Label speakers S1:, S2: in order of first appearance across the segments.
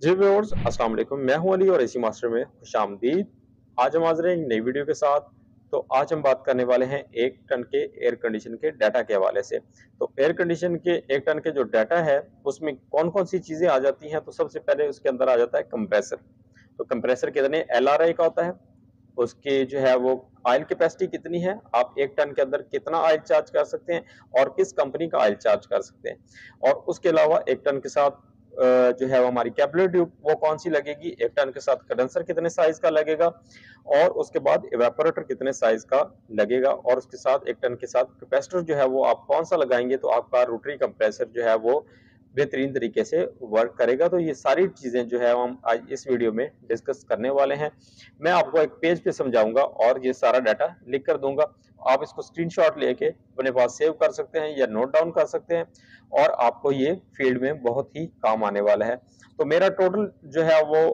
S1: जी viewers अस्सलाम वालेकुम। मैं हूं अली और एसी मास्टर में खुशामदीद। आज हम हाजिर हैं एक नई वीडियो के साथ। तो आज हम बात करने वाले हैं 1 टन के एयर कंडीशन के डाटा के हवाले से। तो एयर कंडीशन के 1 टन के जो डाटा है उसमें कौन कौन सी चीजें आ जाती हैं। तो सबसे पहले उसके अंदर आ जाता है कंप्रेसर। तो कंप्रेसर कितने LRI का होता है, उसकी जो है वो ऑयल कैपेसिटी कितनी है, आप 1 टन के अंदर कितना ऑयल चार्ज कर सकते हैं और किस कंपनी का ऑयल चार्ज कर सकते हैं। और उसके अलावा 1 टन के साथ जो है वो हमारी कैपिलरी ट्यूब वो कौन सी लगेगी, 1 टन के साथ कंडेंसर कितने साइज का लगेगा और उसके बाद इवेपोरेटर कितने साइज का लगेगा और उसके साथ 1 टन के साथ कैपेसिटर जो है वो आप कौन सा लगाएंगे तो आपका रोटरी कंप्रेसर जो है वो बेहतरीन तरीके से वर्क करेगा। तो ये सारी चीजें जो है हम आज इस वीडियो में डिस्कस करने वाले हैं। मैं आपको एक पेज पे समझाऊंगा और ये सारा डाटा लिख कर दूंगा। आप इसको स्क्रीनशॉट लेके अपने पास सेव कर सकते हैं या नोट डाउन कर सकते हैं और आपको ये फील्ड में बहुत ही काम आने वाला है। तो मेरा टोटल जो है वो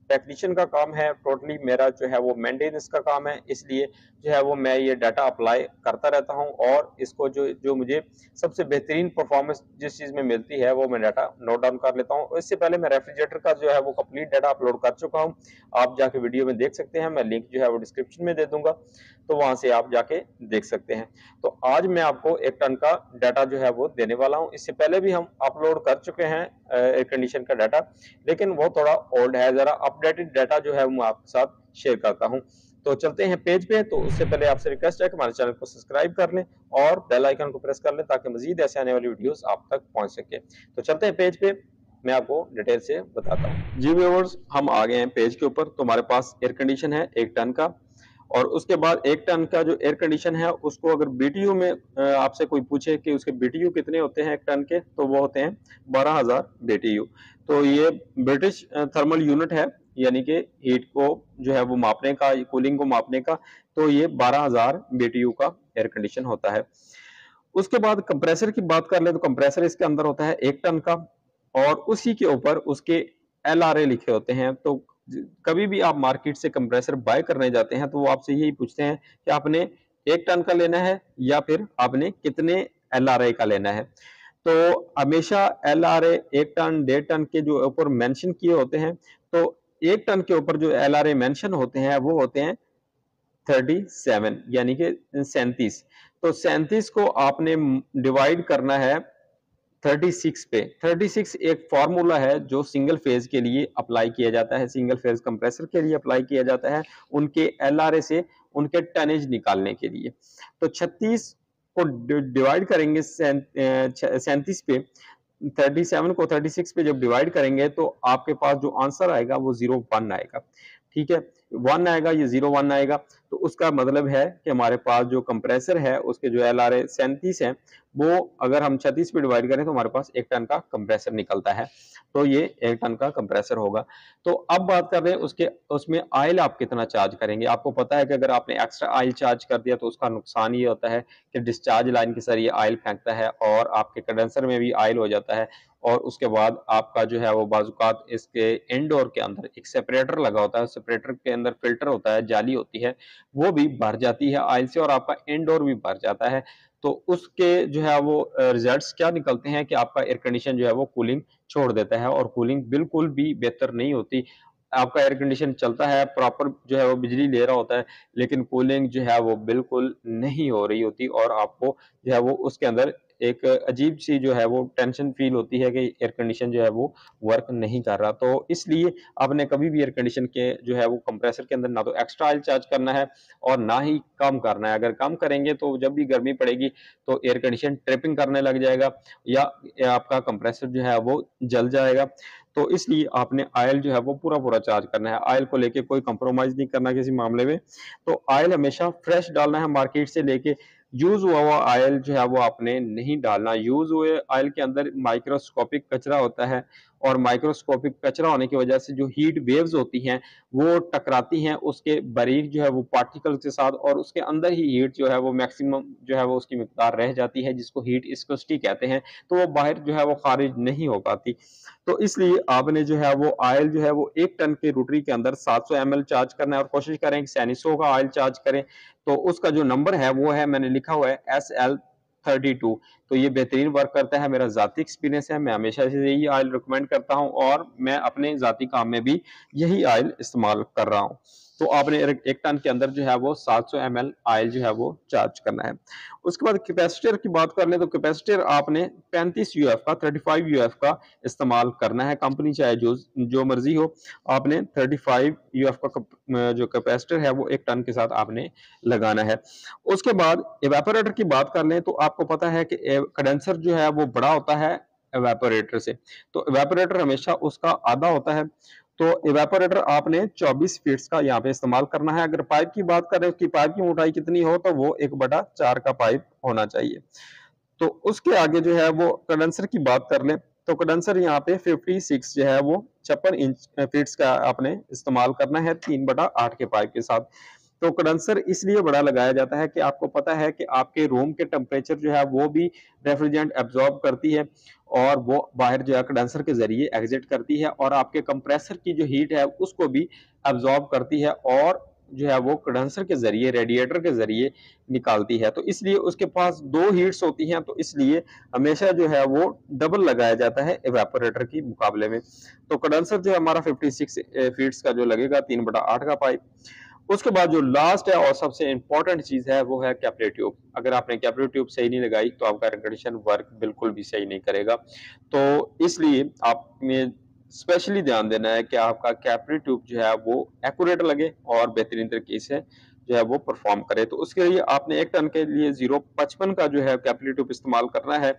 S1: टेक्नीशियन का काम है, टोटली मेरा जो है वो मेंटेनेंस का काम है, इसलिए जो है वो मैं ये डाटा अप्लाई करता रहता हूँ और इसको जो जो मुझे सबसे बेहतरीन परफॉर्मेंस जिस चीज में मिलती है वो मैं डाटा नोट डाउन कर लेता हूँ। इससे पहले मैं रेफ्रिजरेटर का जो है वो कंप्लीट डाटा अपलोड कर चुका हूँ, आप जाके वीडियो में देख सकते हैं, मैं लिंक जो है वो डिस्क्रिप्शन में दे दूंगा, तो वहां से आप जाके देख सकते हैं। तो आज मैं आपको 1 टन का डाटा जो है वो देने वाला हूँ। इससे पहले भी हम अपलोड कर चुके हैं एयर कंडीशन का डाटा, लेकिन वो थोड़ा ओल्ड है, जरा अपडेटेड डाटा जो है मैं आपके साथ शेयर करता हूँ। तो चलते हैं पेज पे। तो उससे पहले आपसे रिक्वेस्ट है कि हमारे चैनल को सब्सक्राइब कर लें और बेल आइकन को प्रेस कर लें ताकि मजीद ऐसे आने वाली वीडियोस आप तक पहुंच सके। तो चलते हैं पेज पे, मैं आपको डिटेल से बताता हूँ। जी व्यूअर्स, हम आ गए हैं पेज के ऊपर। तो हमारे पास एयर कंडीशन है 1 टन का और उसके बाद 1 टन का जो एयर कंडीशन है उसको अगर बीटीयू में आपसे कोई पूछे कि उसके बीटीयू कितने होते हैं 1 टन के, तो वो होते हैं 12,000 बीटीयू। तो ये ब्रिटिश थर्मल यूनिट है, यानी कि हीट को जो है वो मापने का, कूलिंग को मापने का। तो ये 12,000 बीटीयू का एयर कंडीशन होता है। उसके बाद कंप्रेसर की बात कर ले तो कंप्रेसर इसके अंदर होता है 1 टन का और उसी के ऊपर उसके LRA लिखे होते हैं। तो कभी भी आप मार्केट से कंप्रेसर बाय करने जाते हैं तो वो आपसे यही पूछते हैं कि आपने 1 टन का लेना है या फिर आपने कितने LRA का लेना है। तो हमेशा LRA 1 टन 1.5 टन के जो ऊपर मेंशन किए होते हैं, तो 1 टन के ऊपर जो LRA मेंशन होते हैं वो होते हैं 37, यानी कि 37। तो 37 को आपने डिवाइड करना है 36 पे। 36 एक फॉर्मूला है जो सिंगल फेज के लिए अप्लाई किया जाता है, सिंगल फेज कंप्रेसर के लिए अप्लाई किया जाता है, उनके LRA से उनके टनेज निकालने के लिए। तो 36 को डिवाइड करेंगे 37 पे, 37 को 36 पे जब डिवाइड करेंगे तो आपके पास जो आंसर आएगा वो 01 आएगा। ठीक है, 1 आएगा, ये 01 आएगा। तो उसका मतलब है कि हमारे पास जो कंप्रेसर है उसके जो LRA 37 है, वो अगर हम 36 पे डिवाइड करें तो हमारे पास 1 टन का कंप्रेसर निकलता है। तो ये 1 टन का कंप्रेसर होगा। तो अब बात कर रहे हैं उसके, उसमें ऑयल आप कितना चार्ज करेंगे। आपको पता है कि अगर आपने एक्स्ट्रा ऑयल चार्ज कर दिया तो उसका नुकसान ये होता है कि डिस्चार्ज लाइन के जरिए ऑयल फेंकता है और आपके कंडेंसर में भी ऑयल हो जाता है और उसके बाद आपका जो है वो बाजुकात इसके इंडोर के अंदर एक सेपरेटर लगा होता है, सेपरेटर के अंदर फिल्टर होता है, जाली होती है, वो भी भर जाती है ऑयल से और आपका इंडोर भी भर जाता है। तो उसके जो है वो रिजल्ट्स क्या निकलते हैं कि आपका एयर कंडीशन जो है वो कूलिंग छोड़ देता है और कूलिंग बिल्कुल भी बेहतर नहीं होती। आपका एयर कंडीशन चलता है, प्रॉपर जो है वो बिजली ले रहा होता है, लेकिन कूलिंग जो है वो बिल्कुल नहीं हो रही होती और आपको जो है वो उसके अंदर एक अजीब सी जो है वो टेंशन फील होती है कि एयर कंडीशन जो है वो वर्क नहीं कर रहा। तो इसलिए आपने कभी भी एयर कंडीशन के जो है वो कंप्रेसर के अंदर ना तो एक्स्ट्रा ऑयल चार्ज करना है और ना ही कम करना है। अगर कम करेंगे तो जब भी गर्मी पड़ेगी तो एयर कंडीशन ट्रिपिंग करने लग जाएगा या आपका कंप्रेसर जो है वो जल जाएगा। तो इसलिए आपने ऑयल जो है वो पूरा पूरा चार्ज करना है, ऑयल को लेके कोई कंप्रोमाइज नहीं करना किसी मामले में। तो ऑयल हमेशा फ्रेश डालना है, मार्केट से लेके यूज हुआ हुआ ऑयल जो है वो आपने नहीं डालना। यूज हुए ऑयल के अंदर माइक्रोस्कोपिक कचरा होता है और माइक्रोस्कोपिक कचरा होने की वजह से जो हीट वेव्स होती हैं वो टकराती हैं उसके बारीक जो है वो पार्टिकल्स के साथ और उसके अंदर ही हीट जो है वो मैक्सिमम जो है वो उसकी मिकदार रह जाती है, जिसको हीट विस्कोसिटी कहते हैं। तो वो बाहर जो है वो खारिज नहीं हो पाती। तो इसलिए आपने जो है वो ऑयल जो है वो 1 टन के रोटरी के अंदर 700 ml चार्ज करना है और कोशिश करें कि सैनिसो का ऑयल चार्ज करें। तो उसका जो नंबर है वो है, मैंने लिखा हुआ है SL 32। तो ये बेहतरीन वर्क करता है, मेरा ज़ाती एक्सपीरियंस है, मैं हमेशा से यही ऑयल रिकमेंड करता हूँ और मैं अपने ज़ाती काम में भी यही ऑयल इस्तेमाल कर रहा हूँ। तो आपने 1 टन के अंदर जो है वो 700 ml ऑयल जो है वो चार्ज करना है। उसके बाद कैपेसिटर की बात कर लें तो कैपेसिटर आपने 35 यूएफ का 35 यूएफ का इस्तेमाल करना है, कंपनी चाहे जो मर्जी हो, आपने 35 यूएफ का जो कैपेसिटर है वो 1 टन के साथ आपने लगाना है। उसके बाद इवेपोरेटर की बात कर लें तो आपको पता है कि कंडेंसर जो है वो बड़ा होता है इवेपोरेटर से, तो इवेपोरेटर हमेशा उसका आधा होता है। तो इवेपोरेटर आपने 24 फीट्स का यहाँ पे इस्तेमाल करना है। अगर पाइप की बात करें, उसकी पाइप की मोटाई कितनी हो तो वो 1/4 का पाइप होना चाहिए। तो उसके आगे जो है वो कंडेंसर की बात कर लें तो कंडेंसर यहाँ पे 56 जो है वो 56 इंच फीट्स का आपने इस्तेमाल करना है 3/8 के पाइप के साथ। तो कंडेंसर इसलिए बड़ा लगाया जाता है कि आपको पता है कि आपके रूम के टेम्परेचर जो है वो भी रेफ्रिजरेंट एब्जॉर्ब करती है और वो बाहर जो है कंडेंसर के जरिए एग्जिट करती है और आपके कंप्रेसर की जो हीट है उसको भी एब्जॉर्ब करती है और जो है वो कंडेंसर के जरिए रेडिएटर के जरिए निकालती है। तो इसलिए उसके पास 2 हीट्स होती हैं, तो इसलिए हमेशा जो है वो डबल लगाया जाता है इवेपोरेटर के मुकाबले में। तो कंडेंसर जो है हमारा 56 फीट्स का जो लगेगा 3/8 का पाइप। उसके बाद जो लास्ट है और सबसे इंपॉर्टेंट चीज है वो है कैपिलरी ट्यूब। अगर आपने कैपिलरी ट्यूब सही नहीं लगाई तो आपका एयर कंडीशन वर्क बिल्कुल भी सही नहीं करेगा। तो इसलिए आपने स्पेशली ध्यान देना है कि आपका कैपिलरी ट्यूब जो है वो एक्यूरेट लगे और बेहतरीन तरीके से जो है वो परफॉर्म करे। तो उसके लिए आपने 1 टन के लिए 0.55 का जो है कैपिलरी ट्यूब इस्तेमाल करना है,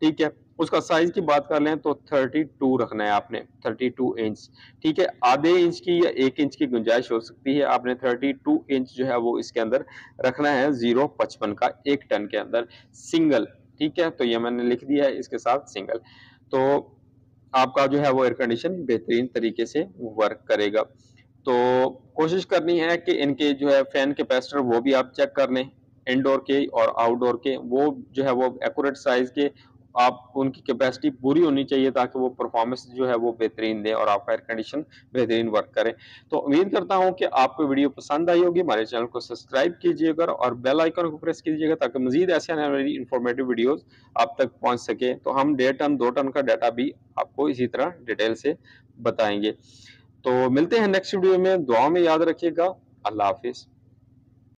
S1: ठीक है। उसका साइज की बात कर लें तो 32 रखना है आपने, 32 इंच, ठीक है। आधे इंच की या 1 इंच की गुंजाइश हो सकती है, आपने 32 इंच जो है वो इसके अंदर रखना है 0.55 का 1 टन के अंदर सिंगल, ठीक है। तो ये मैंने लिख दिया है इसके साथ सिंगल। तो आपका जो है वो एयर कंडीशन बेहतरीन तरीके से वर्क करेगा। तो कोशिश करनी है कि इनके जो है फैन कैपेसिटर वो भी आप चेक कर लें, इंडोर के और आउटडोर के, वो जो है वो एक्यूरेट साइज के, आप उनकी कैपेसिटी पूरी होनी चाहिए ताकि वो परफॉर्मेंस जो है वो बेहतरीन दे और आपका एयर कंडीशन बेहतरीन वर्क करे। तो उम्मीद करता हूँ कि आपको वीडियो पसंद आई होगी। हमारे चैनल को सब्सक्राइब कीजिएगा और बेल आइकन को प्रेस कीजिएगा ताकि मजीद ऐसे आने वाली इंफॉर्मेटिव वीडियोस आप तक पहुंच सके। तो हम 1.5 टन 2 टन का डाटा भी आपको इसी तरह डिटेल से बताएंगे। तो मिलते हैं नेक्स्ट वीडियो में, दुआ में याद रखिएगा। अल्लाह हाफिज।